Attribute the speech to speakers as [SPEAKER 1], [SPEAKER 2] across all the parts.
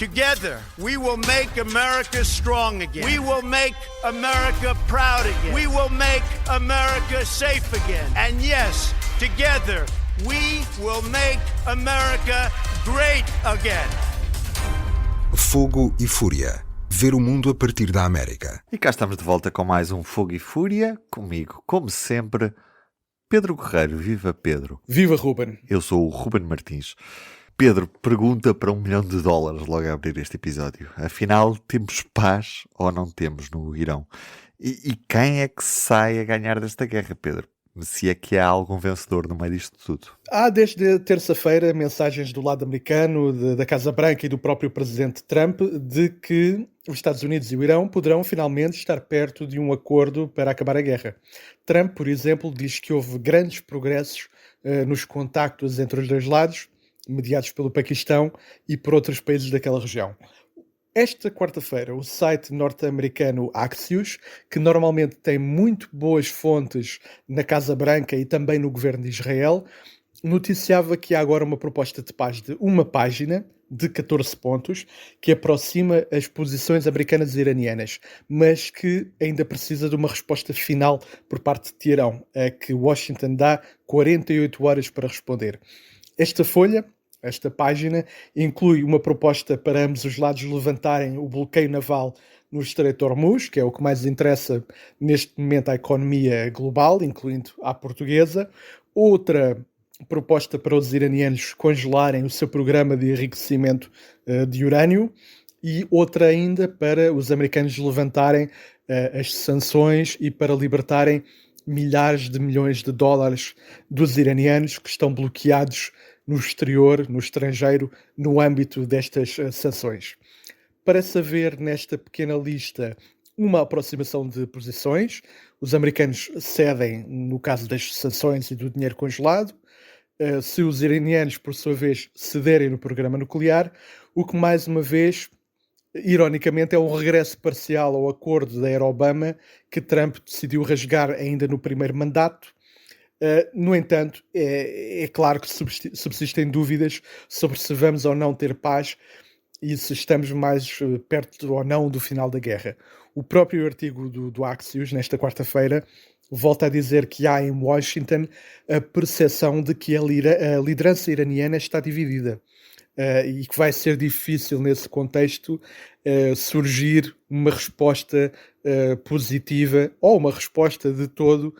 [SPEAKER 1] Together, we will make America strong again. We will make America proud again. We will make America safe again. And yes, together, we will make America great again.
[SPEAKER 2] Fogo e Fúria. Ver o mundo a partir da América.
[SPEAKER 3] E cá estamos de volta com mais um Fogo e Fúria. Comigo, como sempre, Pedro Guerreiro. Viva Pedro.
[SPEAKER 4] Viva Ruben.
[SPEAKER 3] Eu sou o Ruben Martins. Pedro, pergunta para $1 milhão logo a abrir este episódio. Afinal, temos paz ou não temos no Irão? E quem é que sai a ganhar desta guerra, Pedro? Se é que há algum vencedor no meio disto tudo.
[SPEAKER 4] Há desde terça-feira mensagens do lado americano, da Casa Branca e do próprio presidente Trump, de que os Estados Unidos e o Irão poderão finalmente estar perto de um acordo para acabar a guerra. Trump, por exemplo, diz que houve grandes progressos nos contactos entre os dois lados, mediados pelo Paquistão e por outros países daquela região. Esta quarta-feira, o site norte-americano Axios, que normalmente tem muito boas fontes na Casa Branca e também no governo de Israel, noticiava que há agora uma proposta de paz de uma página, de 14 pontos, que aproxima as posições americanas e iranianas, mas que ainda precisa de uma resposta final por parte de Teherão, a que Washington dá 48 horas para responder. Esta página inclui uma proposta para ambos os lados levantarem o bloqueio naval no Estreito de Hormuz, que é o que mais interessa neste momento à economia global, incluindo à portuguesa. Outra proposta para os iranianos congelarem o seu programa de enriquecimento de urânio e outra ainda para os americanos levantarem as sanções e para libertarem milhares de milhões de dólares dos iranianos que estão bloqueados no exterior, no estrangeiro, no âmbito destas sanções. Parece haver nesta pequena lista uma aproximação de posições. Os americanos cedem no caso das sanções e do dinheiro congelado. Se os iranianos, por sua vez, cederem no programa nuclear, o que mais uma vez, ironicamente, é um regresso parcial ao acordo da era Obama que Trump decidiu rasgar ainda no primeiro mandato. No entanto, é claro que subsistem dúvidas sobre se vamos ou não ter paz e se estamos mais perto ou não do final da guerra. O próprio artigo do Axios, nesta quarta-feira, volta a dizer que há em Washington a percepção de que a liderança iraniana está dividida. E que vai ser difícil nesse contexto surgir uma resposta positiva ou uma resposta de todo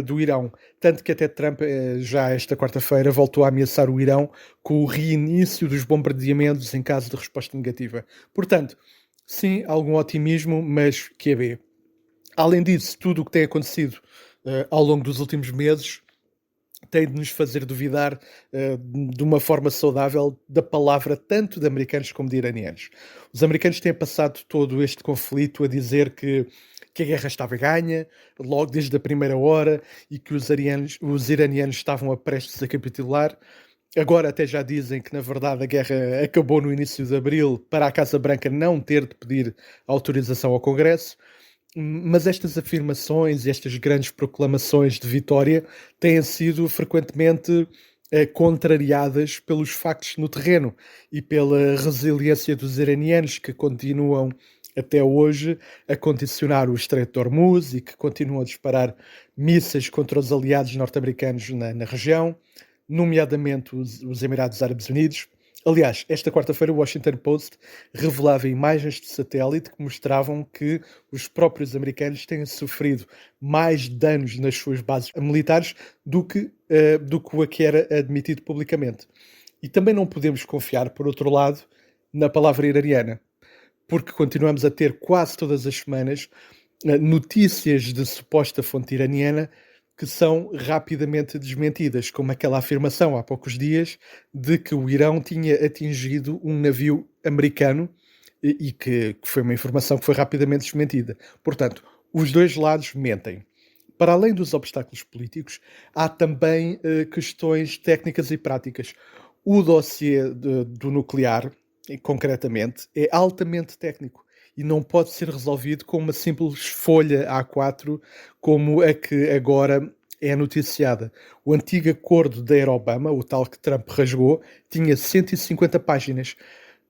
[SPEAKER 4] do Irão. Tanto que até Trump já esta quarta-feira voltou a ameaçar o Irão com o reinício dos bombardeamentos em caso de resposta negativa. Portanto, sim, algum otimismo, mas QB. Além disso, tudo o que tem acontecido ao longo dos últimos meses tem de nos fazer duvidar de uma forma saudável da palavra tanto de americanos como de iranianos. Os americanos têm passado todo este conflito a dizer que a guerra estava ganha, logo desde a primeira hora, e que os iranianos estavam prestes a capitular. Agora até já dizem que, na verdade, a guerra acabou no início de abril para a Casa Branca não ter de pedir autorização ao Congresso. Mas estas afirmações e estas grandes proclamações de vitória têm sido frequentemente contrariadas pelos factos no terreno e pela resiliência dos iranianos que continuam até hoje a condicionar o Estreito de Hormuz e que continuam a disparar mísseis contra os aliados norte-americanos na região, nomeadamente os Emirados Árabes Unidos. Aliás, esta quarta-feira o Washington Post revelava imagens de satélite que mostravam que os próprios americanos têm sofrido mais danos nas suas bases militares do que o que era admitido publicamente. E também não podemos confiar, por outro lado, na palavra iraniana, porque continuamos a ter quase todas as semanas notícias de suposta fonte iraniana que são rapidamente desmentidas, como aquela afirmação há poucos dias de que o Irão tinha atingido um navio americano e que foi uma informação que foi rapidamente desmentida. Portanto, os dois lados mentem. Para além dos obstáculos políticos, há também questões técnicas e práticas. O dossiê do nuclear, concretamente, é altamente técnico e não pode ser resolvido com uma simples folha A4 como a que agora é noticiada. O antigo acordo da era Obama, o tal que Trump rasgou, tinha 150 páginas.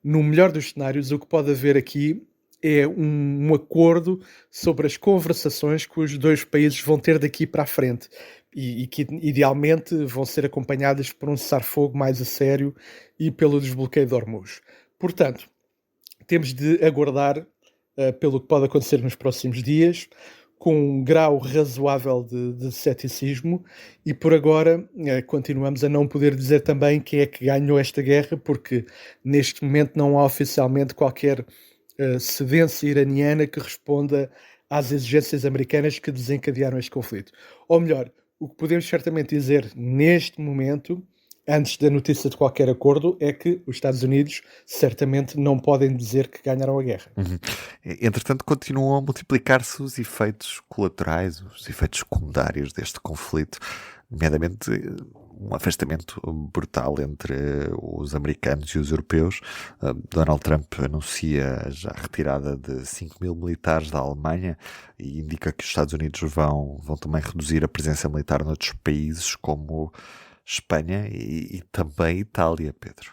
[SPEAKER 4] No melhor dos cenários, o que pode haver aqui é um acordo sobre as conversações que os dois países vão ter daqui para a frente e que idealmente vão ser acompanhadas por um cessar-fogo mais a sério e pelo desbloqueio de Hormuz. Portanto, temos de aguardar pelo que pode acontecer nos próximos dias, com um grau razoável de ceticismo, e por agora continuamos a não poder dizer também quem é que ganhou esta guerra, porque neste momento não há oficialmente qualquer cedência iraniana que responda às exigências americanas que desencadearam este conflito. Ou melhor, o que podemos certamente dizer neste momento, antes da notícia de qualquer acordo, é que os Estados Unidos certamente não podem dizer que ganharam a guerra.
[SPEAKER 3] Entretanto, continuam a multiplicar-se os efeitos colaterais, os efeitos secundários deste conflito, nomeadamente um afastamento brutal entre os americanos e os europeus. Donald Trump anuncia já a retirada de 5 mil militares da Alemanha e indica que os Estados Unidos vão também reduzir a presença militar noutros países como Espanha e também Itália, Pedro.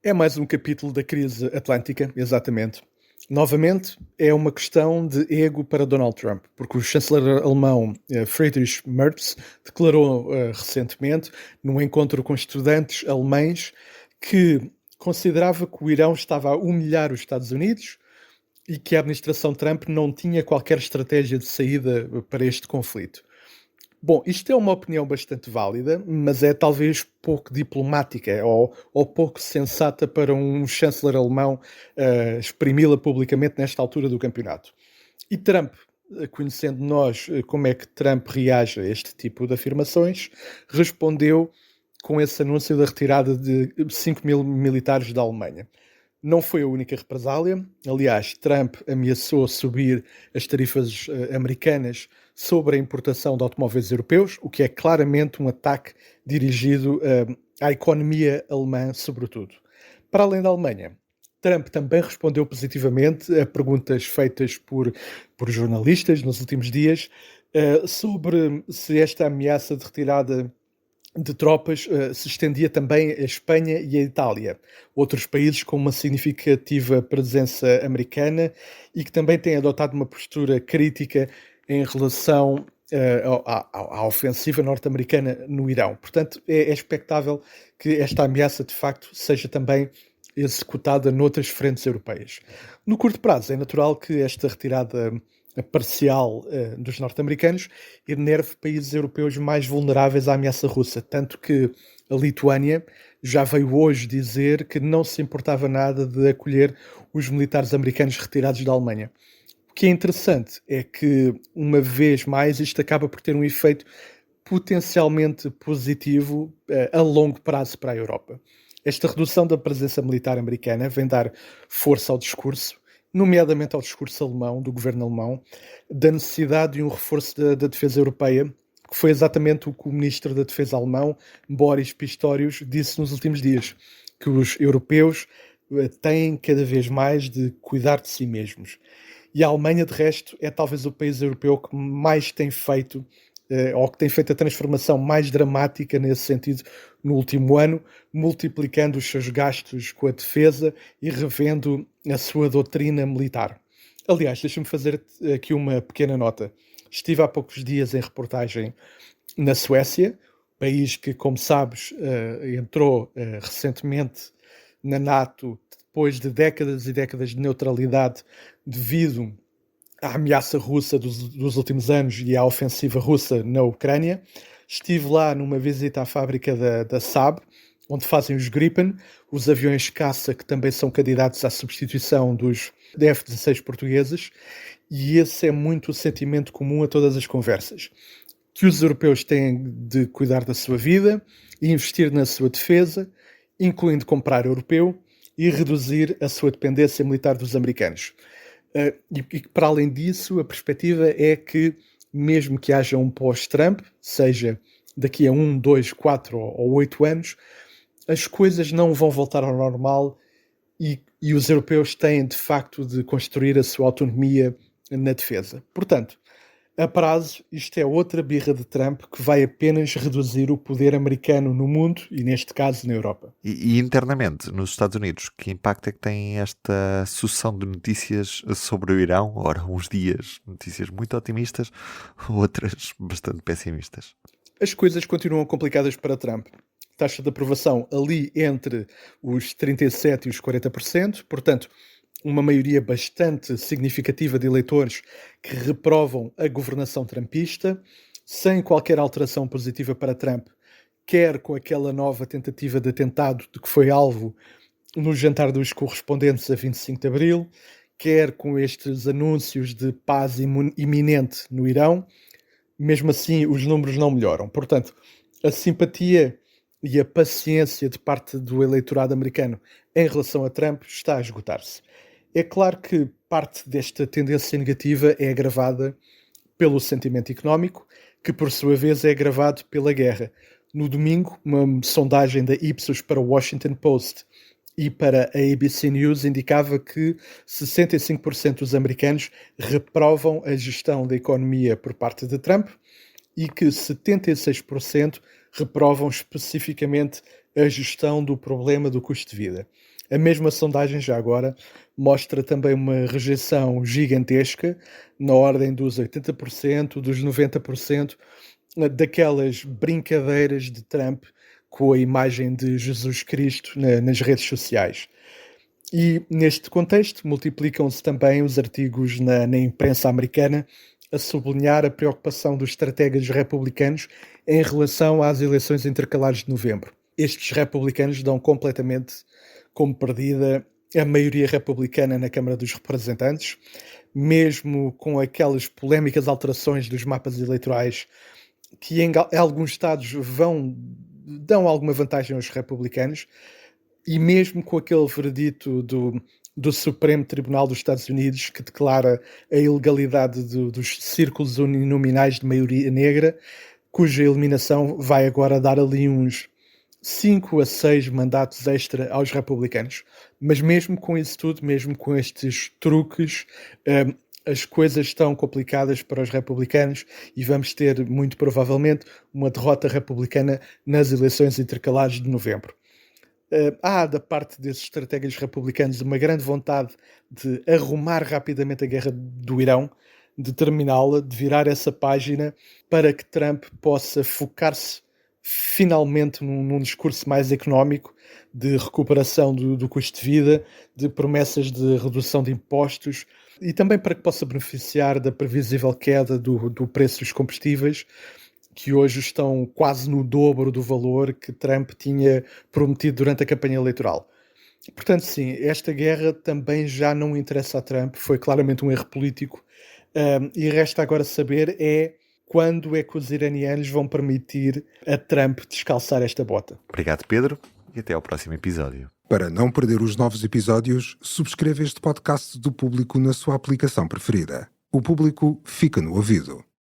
[SPEAKER 4] É mais um capítulo da crise atlântica, exatamente. Novamente, é uma questão de ego para Donald Trump, porque o chanceler alemão Friedrich Merz declarou recentemente, num encontro com estudantes alemães, que considerava que o Irão estava a humilhar os Estados Unidos e que a administração Trump não tinha qualquer estratégia de saída para este conflito. Bom, isto é uma opinião bastante válida, mas é talvez pouco diplomática ou pouco sensata para um chanceler alemão exprimi-la publicamente nesta altura do campeonato. E Trump, conhecendo nós como é que Trump reage a este tipo de afirmações, respondeu com esse anúncio da retirada de 5 mil militares da Alemanha. Não foi a única represália. Aliás, Trump ameaçou subir as tarifas americanas sobre a importação de automóveis europeus, o que é claramente um ataque dirigido à economia alemã, sobretudo. Para além da Alemanha, Trump também respondeu positivamente a perguntas feitas por jornalistas nos últimos dias sobre se esta ameaça de retirada de tropas se estendia também a Espanha e a Itália, outros países com uma significativa presença americana e que também têm adotado uma postura crítica em relação à ofensiva norte-americana no Irão. Portanto, é expectável que esta ameaça, de facto, seja também executada noutras frentes europeias. No curto prazo, é natural que esta retirada parcial dos norte-americanos enerve países europeus mais vulneráveis à ameaça russa, tanto que a Lituânia já veio hoje dizer que não se importava nada de acolher os militares americanos retirados da Alemanha. O que é interessante é que, uma vez mais, isto acaba por ter um efeito potencialmente positivo a longo prazo para a Europa. Esta redução da presença militar americana vem dar força ao discurso, nomeadamente ao discurso alemão, do governo alemão, da necessidade de um reforço da defesa europeia, que foi exatamente o que o ministro da Defesa alemão, Boris Pistorius, disse nos últimos dias, que os europeus têm cada vez mais de cuidar de si mesmos. E a Alemanha, de resto, é talvez o país europeu que mais tem feito, ou que tem feito a transformação mais dramática nesse sentido no último ano, multiplicando os seus gastos com a defesa e revendo a sua doutrina militar. Aliás, deixa-me fazer aqui uma pequena nota. Estive há poucos dias em reportagem na Suécia, país que, como sabes, entrou recentemente na NATO depois de décadas e décadas de neutralidade devido à ameaça russa dos últimos anos e à ofensiva russa na Ucrânia. Estive lá numa visita à fábrica da Saab, onde fazem os Gripen, os aviões caça que também são candidatos à substituição dos F-16 portugueses, e esse é muito o sentimento comum a todas as conversas. Que os europeus têm de cuidar da sua vida e investir na sua defesa, incluindo comprar europeu e reduzir a sua dependência militar dos americanos. E para além disso, a perspectiva é que, mesmo que haja um pós-Trump, seja daqui a 1, 2, 4 ou 8 anos, as coisas não vão voltar ao normal e os europeus têm, de facto, de construir a sua autonomia na defesa. Portanto, A prazo, isto é outra birra de Trump que vai apenas reduzir o poder americano no mundo e, neste caso, na Europa.
[SPEAKER 3] E internamente, nos Estados Unidos, que impacto é que tem esta sucessão de notícias sobre o Irão? Ora, uns dias notícias muito otimistas, outras bastante pessimistas.
[SPEAKER 4] As coisas continuam complicadas para Trump. Taxa de aprovação ali entre os 37% e os 40%, portanto, uma maioria bastante significativa de eleitores que reprovam a governação trumpista, sem qualquer alteração positiva para Trump, quer com aquela nova tentativa de atentado de que foi alvo no jantar dos correspondentes a 25 de abril, quer com estes anúncios de paz iminente no Irão. Mesmo assim, os números não melhoram. Portanto, a simpatia e a paciência de parte do eleitorado americano em relação a Trump está a esgotar-se. É claro que parte desta tendência negativa é agravada pelo sentimento económico, que por sua vez é agravado pela guerra. No domingo, uma sondagem da Ipsos para o Washington Post e para a ABC News indicava que 65% dos americanos reprovam a gestão da economia por parte de Trump e que 76% reprovam especificamente a gestão do problema do custo de vida. A mesma sondagem, já agora, mostra também uma rejeição gigantesca, na ordem dos 80%, dos 90%, daquelas brincadeiras de Trump com a imagem de Jesus Cristo nas redes sociais. E, neste contexto, multiplicam-se também os artigos na imprensa americana a sublinhar a preocupação dos estrategas republicanos em relação às eleições intercalares de novembro. Estes republicanos dão completamente como perdida a maioria republicana na Câmara dos Representantes, mesmo com aquelas polémicas alterações dos mapas eleitorais que em alguns estados dão alguma vantagem aos republicanos, e mesmo com aquele veredito do Supremo Tribunal dos Estados Unidos que declara a ilegalidade dos círculos uninominais de maioria negra, cuja eliminação vai agora dar ali uns 5 a 6 mandatos extra aos republicanos. Mas mesmo com isso tudo, mesmo com estes truques, as coisas estão complicadas para os republicanos e vamos ter, muito provavelmente, uma derrota republicana nas eleições intercalares de novembro. Há, da parte desses estrategas republicanos, uma grande vontade de arrumar rapidamente a guerra do Irão, de terminá-la, de virar essa página para que Trump possa focar-se finalmente num discurso mais económico, de recuperação do custo de vida, de promessas de redução de impostos e também para que possa beneficiar da previsível queda do preço dos combustíveis, que hoje estão quase no dobro do valor que Trump tinha prometido durante a campanha eleitoral. Portanto, sim, esta guerra também já não interessa a Trump, foi claramente um erro político, e resta agora saber quando é que os iranianos vão permitir a Trump descalçar esta bota.
[SPEAKER 3] Obrigado, Pedro, e até ao próximo episódio.
[SPEAKER 2] Para não perder os novos episódios, subscreva este podcast do Público na sua aplicação preferida. O Público fica no ouvido.